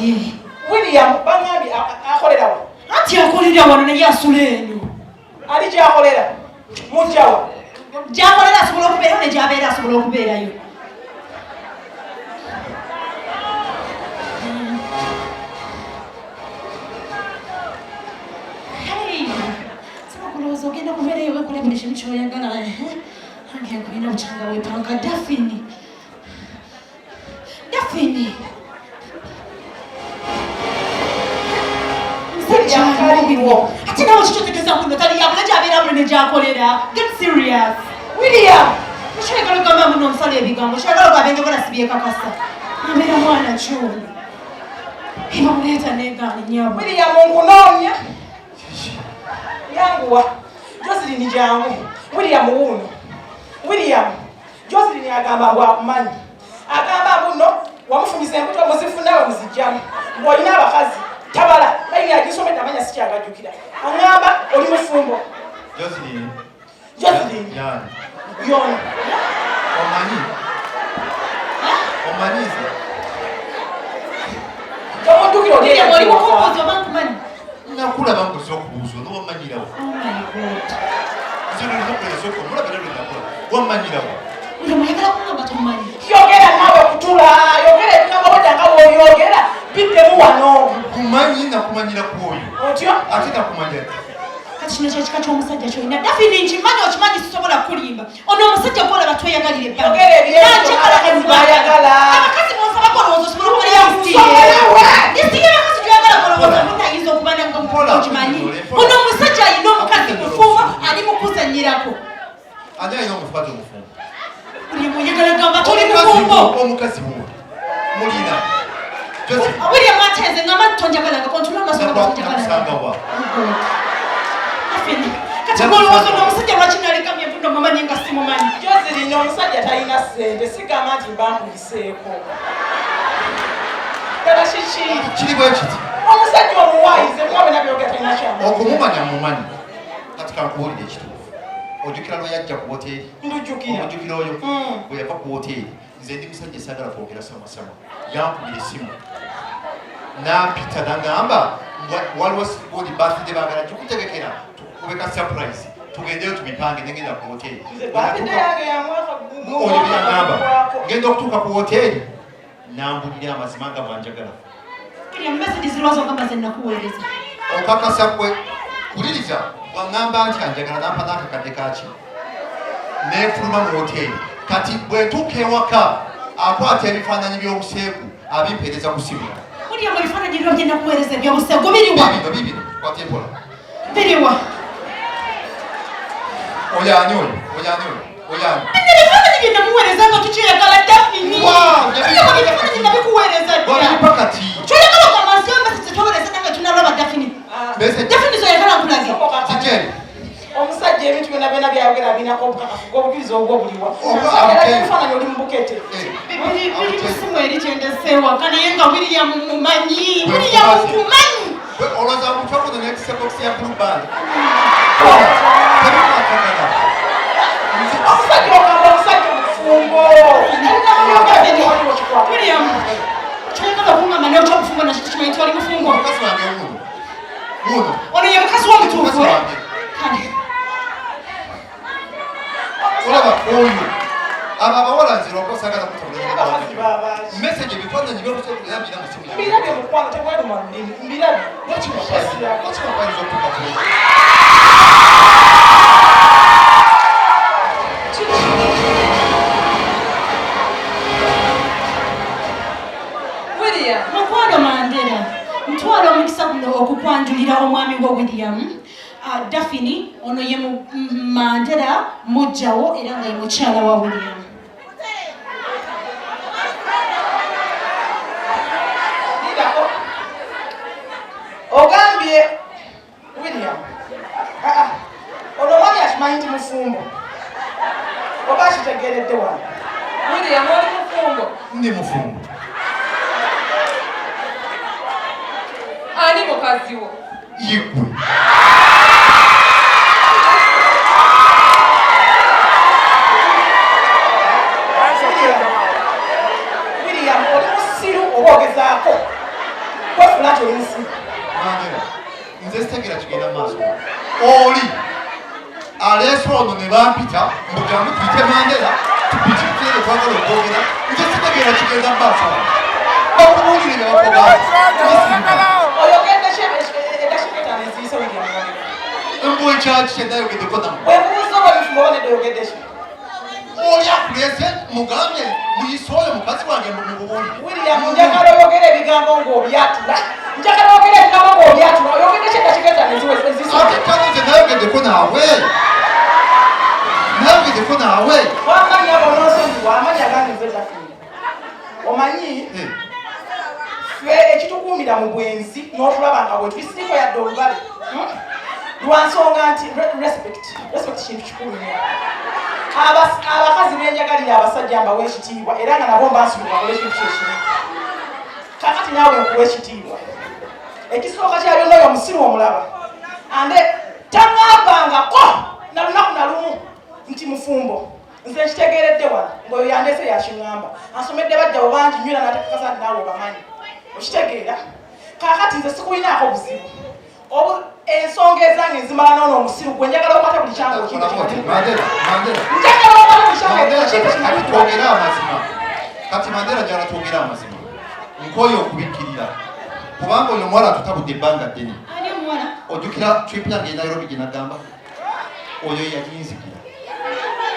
ye. William bangambi akolera wa. Ati akolera wano naye asula eno. Ali gyakolera. Mujjawa. Gyakolera asobola okubeera ne gy'abeera asobola okubeerayo. Kulowooza ogenda kubeerayo weekole buli kimu ky'oyagala. Ange nkulina bukyanga weepanga Daphine. Daphine. Ate nawe kikyotegeza kuno tali yabula gy'abeera buli ne gy'akolera. Get serious. William. Kyayagala okugamba muno omusala ebigambo. Kyayagala okugamba enjogera sibyekakasa. Abeera mwana kyo. Ebamuleeta n'egaani nnyabo. William nkunoonya. Yanguwa. Joseline jangu. William wuno. William. Joseline agamba bwakumanyi. Agamba buno wamufunyisa embuto muzifunawe muzijjamu. Ng'olina abakazi. Tabala. Naye agisomedde amanya sikyagajjukira. Aŋŋamba oli mufumbo. Joseline. Joseline. Yani. Yona. Omanize. Tomudukira oli William oli mukombozi oba nkumanyi? Nakulaba nguze okubuuza n'owamanyirawo. Oh my God. Zino nzokuleza okwo mulabira lwe nakula. Wamanyirawo. William oyagala kungamba tomumanyi? Yogera naawe kutula. Yogera ebigambo bw'oddanga bw'oyogera. Biddemu wano. Kumanyi nakumanyira kwoyo. Otyo? Ate nakumanyira. Kati kino kyekika ky'omusajja ky'olina. Daphine nkimanyi okimanyi sisobola kulimba. Ono omusajja gw'olaba tweyagalira ebbanga. Yogera ebyeyo bayagala. Abakazi bonsabako olowooza osobola okukolera yesiye abakazi gyoyagala kolowooza mutayinza okuba nangokimanyi. Ono omusajja alina omukazi mufumbo ali mukuzanyirako. Ani alina omukazi omufumbo? William oyagala gamba toli mufumbo. Omukazi muwe. Mulina. William atenze ngamba tonjagalanga kontula amasomo tonjagalanga. Kati olowooza n'omusajja lwaki nalekamye buno mumanyi nga simumanyi. Joseline omusajja talina ssente sigamba nti mbankuliseeko. Ddala kiki? Kiri bwe kiti. Omusajja omuwayize muwabe nabyogera talina kyamu. Okumumanya mumanyi. Kati kankubuulire ekituufu. Ojjukira lwe yajja ku woteeri? Ndujjukira. Ojjukira oyo? Bwe yava ku woteeri. Nze ndi musajja esaagala kwogera samasama. Yankubira essimu. Nampita nagamba waliwo sikuuli birthday baagala tukutegekera tukubeka surprise tugendeyo tubipange negenda ku hoteeri. Oyo byagamba ngenda okutuuka ku hoteeri nambulira amazima nga bwanjagala. Okakasa kwe kuliriza bwangamba nti anjagala nampa n'akakadde kaki neefuluma mu hoteeri. Kati bwe ntuuka ewaka akwata ebifaananyi by'obuseegu abimpeereza ku simu. William ebifaananyi byo byenda kuweereza ebyobuseego biriwa? Bibino kwata empola. Biriwa? Oyaani oyo. Ebifaananyi bye namuweereza nga tukyeyagala Daphine. William ebifaananyi nabikuweereza dda. Wabipakati. Ky'oyagala okugamba nsigambe tetuweereza nange tunalaba Daphine. Daphine z'oyagala nkulage. Kijeri. Omusajja ebintu byonna byonna byayogera binako obukakafu bw'obujulizi obw'obuliwa. Ebifaananyi oli mu bukete. Biri kusimu eri kyendeseewaka naye nga William mumanyi. William nkumanyi. Olowooza omuntu wakuno n'ekisebokisi ya blue band. Omusajja ogamba omusajja omufumbo. William, kyoyagala okungamba naye okyomufumbo nakyo tukimanyi nti oli mufumbo. Mukazi wange wuno. Ono ye mukazi w'omutuufu. Olaba oyo abo abawala nzira okosagala kutabula message ebifaananyi byokusekulira bira mu simu yange. Mbirabye mukwano tebwali mu lulimi. Mbirabye. Lwaki wapaliza okutuuka ku William. Mukwano Mandela, ntwala omukisa guno okukwanjulira omwami wa William. Daphine, ono ye Mandela mujjawo era nga ye mukyala wa William. Ogambye William. Ono mwami akimanyi nti mufumbo. Oba akitegeeredde wano. William oli mufumbo. Ndi mufumbo. Ani mukazi wo? Yegwe. William oli musiru oba ogezaako. ensi. Mandela, nze sitegera kigenda maaso. Oli aleese ono ne bampita mbugambe tuyite Mandela tupikipikire twagala okwogera nze sitegera kigenda maaso. Bakubuulire ne bakugamba. Oyogedde eddakiika eziyiso William. Embuwe kyaki kyendayogeddeko namu. Weebuuza oba ebifumbo obonedde oyogedde ki? Oli akuleese mugambye muyise oyo mukazi wange mububuulire. William, njagala oyogera ebigambo ng'obyatula. Njagala oyogera ebigambo ng'obyatula. Oyogedde ki eddakiika eziyiso? Ate kano nze nayogeddeko naawe. Nayogeddeko naawe. Wamanyi abo n'osonyiwa amanyi agandi nze Daphine. Omanyi ffe ekitukuumira mu bwenzi n'otulaba nga bwe tubisiriko yadde olubale. Lwa nsonga nti respect kintu kikulu nnyo. Abakazi benjagalira abasajja mbawa ekitiibwa era nga nabo mbansuubira bakole ekintu kyekimu. Kakati naawe nkuwa ekitiibwa. Ekisooka kya byonna oyo omusiru omulaba. Ande taŋŋambangako na lunaku na lumu nti mufumbo. Nze nkitegeeredde wano ng'oyo yandeese yakiŋŋamba. Ansomedde bajjawo bangi nywera n'atekakasa nti naawe obamanyi. Okitegeera? Kaakati nze sikulinaako buzibu. Ensonga ezange nzimala n'ono omusiru gwe njagala okwate buli kyange okintu njagala okwate buli kyange twogera amazima. Kati Mandela gyala twogera amazima. Nkooye okubikkirira. Kubanga oyo omuwala tutabudde ebbanga ddene. Ani omuwala? Ojjukira trip yange e Nairobi gye nagamba? Oyo yaginzikira.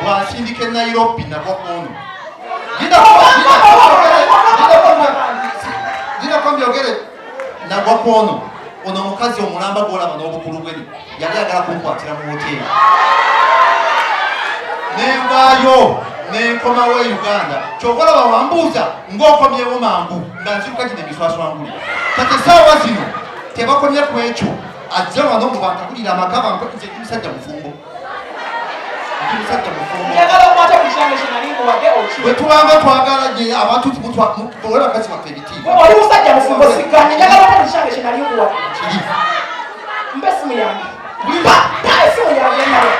Bw'asindika e Nairobi nagwa kw'ono. Gina kwa mbyogere nagwa kw'ono. Ono omukazi omulamba gw'olaba n'obukulu bwe yali agala kunkwatira mu hoteeri. Nenvaayo nenkomawo e Uganda. Ky'okolaba wambuuza ng'okomyewo mangu nga nziruka gino emiswaswanguli. Kati essaawa zino tebakomye ku ekyo. Ajja wano mu bantu akulira amakaba nze ndi musajja mufumbo. Njagala okwate buli kyange kye nali nkuwadde oki. Bwe tubanga twagala gye abantu tuwe bakazi baffe ebitiibwa. Oli musajja mufumbo sikkanye. Njagala okwate buli kyange kye nali nkuwadde. Kiri. Mpa essimu yange. Mpa essimu yange nawe.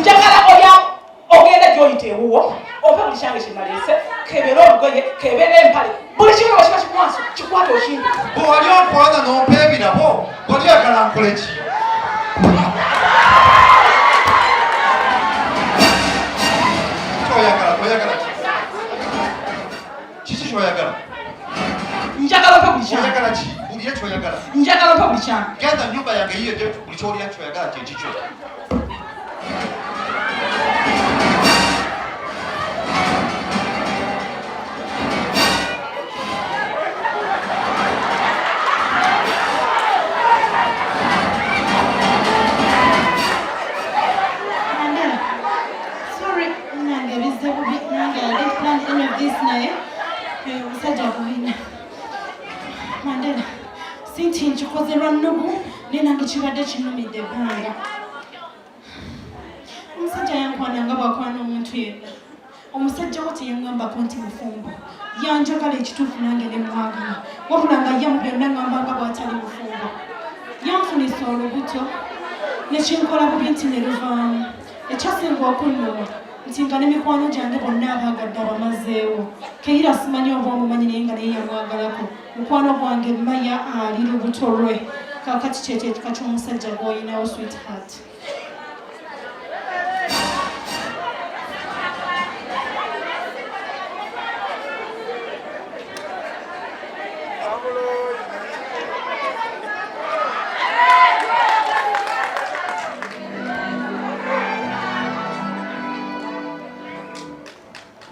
Njagala ogende gy'oyita ewuwo ompe buli kyange kye naleese kebera olugoye kebera empale buli kimu bwe kiba kikwaso kikwate okintu. Bwe wali okwana n'ompa ebirabo wali oyagala nkole ki? Oyagala ki? Kiki ky'oyagala? Njagala ompe buli kyange. Oyagala ki? Buli ekyoyagala. Njagala ompe buli kyange. Genda nnyumba yange yiyo buli ky'olya ky'oyagala kye kikyo. Mandela, sinti nkikoze lwa nnugu naye nange kibadde kinnumidde ebbanga. Omusajja yankwana nga bw'akwana omuntu yenna. Omusajja wo teyaŋŋambako nti mufumbo. Yanjagala ekituufu nange ne mwagala. Wabula nga ye mu byonna ŋŋamba nga bw'atali mufumbo. Yanfunisa olubuto ne kinkola bubi nti ne luvaamu. Ekyasinga okunnuma nti nga ne mikwano gyange bonna abaagadde abamazeewo. Keira simanyi oba omumanyi naye nga naye yamwagalako. Mukwano gwange Maya ali lubuto lwe. Kaakati kyekyetika ky'omusajja gw'olinawo sweetheart.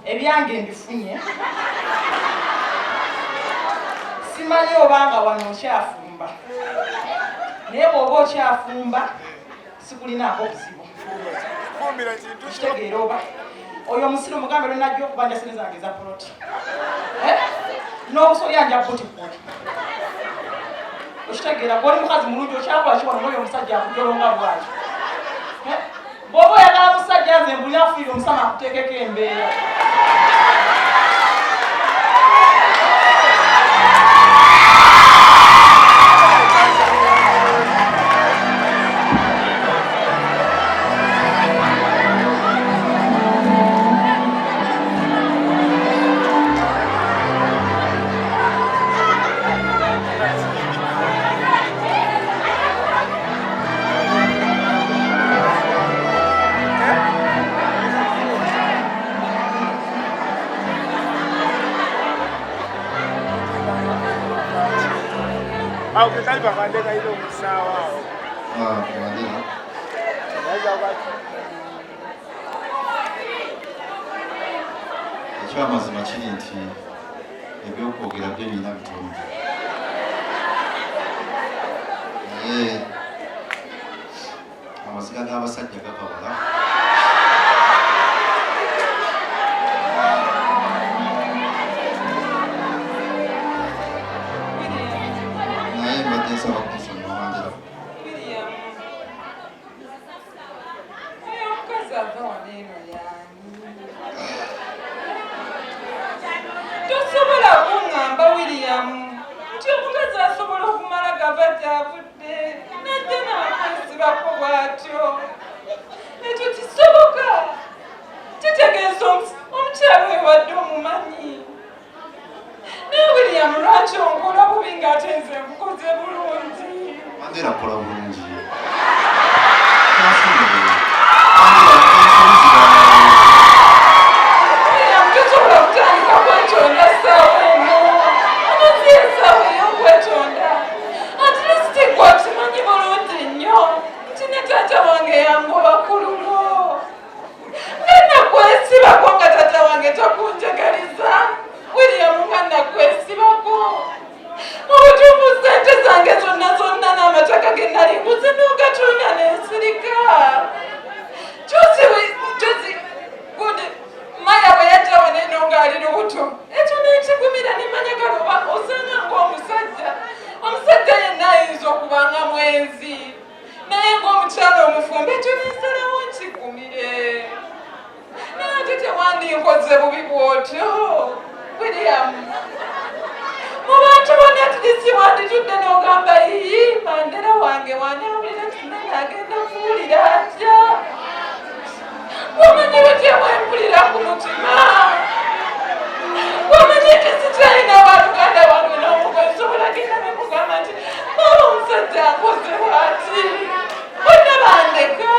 Ebyange mbifunye. Simanyi obanga wano okyafumba. Naye bw'oba okyafumba sikulinaako buzibu. Kitegeera oba oyo omusiru mugambe lwe najja okubanja sente zange eza poloti. N'obusolya nja buti. Okitegeera gw'oli mukazi mulungi okyakola ki wano n'oyo omusajja akujolonga bwaki. Bw'oba oyagala musajja nze mbulina afuire omusama akuteekeko embeera. ekyamazima kiri nti ebyokwogera byo birina bitono naye amaziga g'abasajja gakabala naye mbadde nsaba kunsonyiwa Mandela tosobola kuŋŋamba William nti omukazi asobola okumala gava gy'avudde najja n'akwesibako bw'atyo ekyo kisoboka kitegeeza omukyalo ewadde omumanyi naye William lwaki onkola bubi ng'ate nze nkukoze bulungi Mandela akola bulungi tosobola kutandika kwetonda ssaawa eno amazi essaawa ey'okwetonda atleast gwe okimanyi bulungi nnyo nti ne taata wange yangoba ku lulo nga nakwesibako nga taata wange takunjagaliza William nga nakwesibako mu butuufu ssente zange zonna n'amataka ge nali nguze n'ogatunda n'ensirika Josi good Maya bwe yajja wano eno ng'ali lubuto ekyo n'ekigumira nemanya galoba osanga ng'omusajja yenna ayinza okubanga mwenzi naye ng'omukyalo omufumba ekyo nensalawo nkigumire naye ate tewandinkoze bubi bw'otyo William mu bantu bonna tulisi wanditudde n'ogamba yiyi Mandela wange wanawulira tunene agenda kuwulira atya wamanyi bitya bwempulira ku mutima wamanyi nti sikyalina baluganda wange n'omugozi sobola genda nemugamba nti baba omusajja akoze bwati bonna bandeka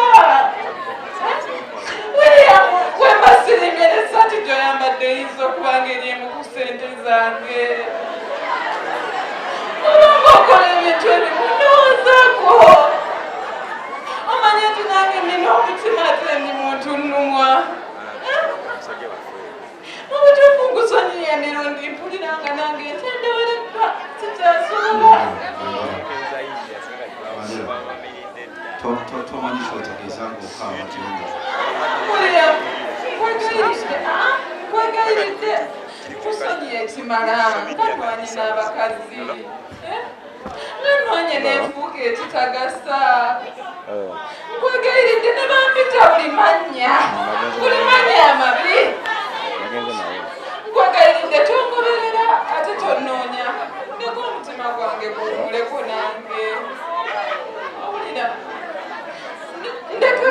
William wembasirimye n'essaati gy'oyambadde eyinza okubanga eryemu ku ssente zange obanga okola ebintu ebimu ndowoozaako omanye nti nange nina omutima ate ndi muntu nnumwa mu butuufu ngusonyiye emirundi mpuliranga nange entendewereddwa sikyasobola tomanyi kyotegeeza ng'okaaba kirungi William nkwegayiridde tusonyiye ekimala nga twanye n'abakazi nanwanye n'enfuuka ekitagasa nkwegayiridde ne bampita buli mannya amabi